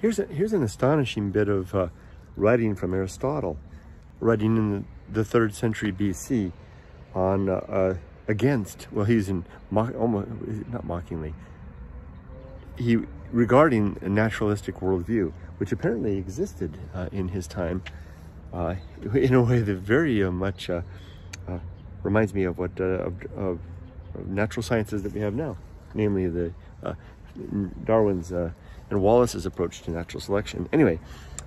Here's an astonishing bit of writing from Aristotle, writing in the 3rd century BC on against, well, he's in almost not mockingly, regarding a naturalistic worldview, which apparently existed in his time, in a way that very much reminds me of what of natural sciences that we have now, namely the Darwin's and Wallace's approach to natural selection. Anyway,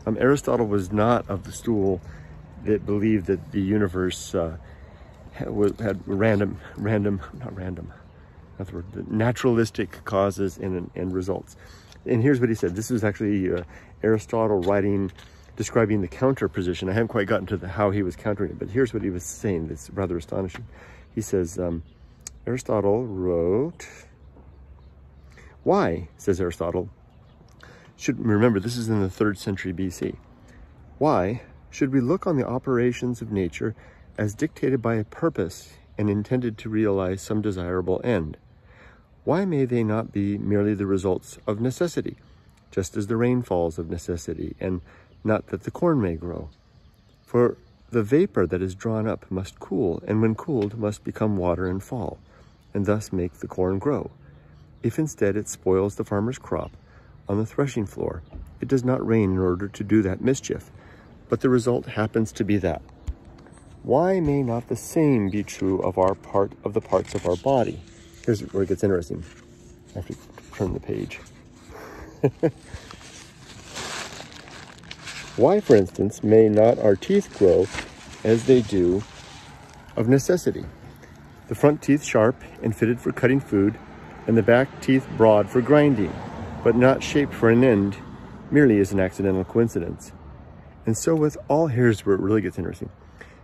Aristotle was not of the school that believed that the universe had naturalistic causes and results. And here's what he said. This is actually Aristotle writing, describing the counter position. I haven't quite gotten to how he was countering it, but here's what he was saying that's rather astonishing. He says, Aristotle wrote, why, says Aristotle, remember this is in the 3rd century BC, why should we look on the operations of nature as dictated by a purpose and intended to realize some desirable end? Why may they not be merely the results of necessity, just as the rain falls of necessity, and not that the corn may grow? For the vapor that is drawn up must cool, and when cooled must become water and fall, and thus make the corn grow. If instead it spoils the farmer's crop on the threshing floor, it does not rain in order to do that mischief, but the result happens to be that. Why may not the same be true of the parts of our body? Here's where it gets interesting. I have to turn the page. Why, for instance, may not our teeth grow as they do of necessity? The front teeth sharp and fitted for cutting food, and the back teeth broad for grinding, but not shaped for an end, merely as an accidental coincidence. And so with all, here's where it really gets interesting.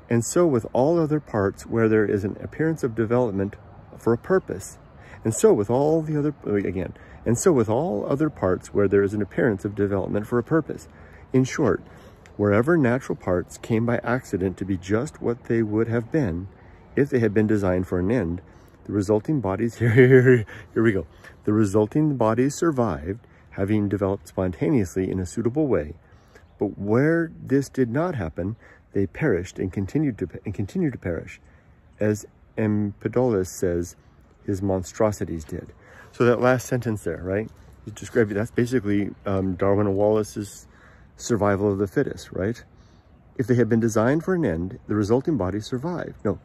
And so with all other parts where there is an appearance of development for a purpose. And so with all the other, again, and so with all other parts where there is an appearance of development for a purpose. In short, wherever natural parts came by accident to be just what they would have been, if they had been designed for an end, the resulting bodies, here we go. The resulting bodies survived, having developed spontaneously in a suitable way. But where this did not happen, they perished and continued to perish, as Empedocles says his monstrosities did. So that last sentence there, right? He's describing, that's basically Darwin and Wallace's survival of the fittest, right? If they had been designed for an end, the resulting bodies survived. No.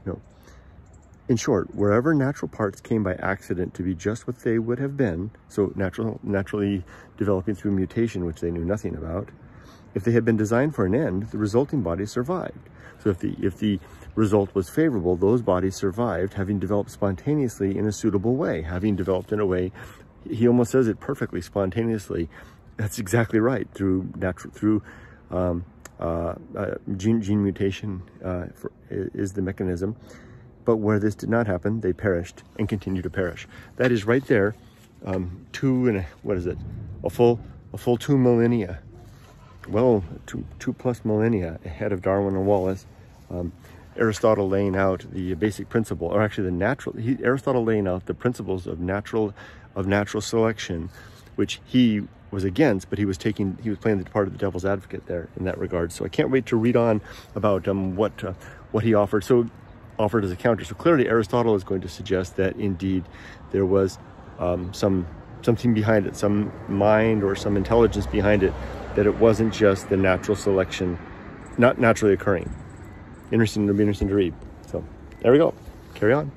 In short, wherever natural parts came by accident to be just what they would have been, so naturally developing through mutation, which they knew nothing about, if they had been designed for an end, the resulting bodies survived. So if the result was favorable, those bodies survived, having developed spontaneously in a suitable way, having developed in a way, he almost says it perfectly, spontaneously. That's exactly right, through gene mutation is the mechanism. But where this did not happen, they perished and continue to perish. That is right there, a full 2 millennia, well, two plus millennia ahead of Darwin and Wallace. Aristotle laying out the basic principle, or actually Aristotle laying out the principles of natural selection, which he was against, but he was playing the part of the devil's advocate there in that regard. So I can't wait to read on about what he offered as a counter. So clearly Aristotle is going to suggest that indeed there was something behind it, some mind or some intelligence behind it, that it wasn't just the natural selection, not naturally occurring. It'll be interesting to read. So there we go. Carry on.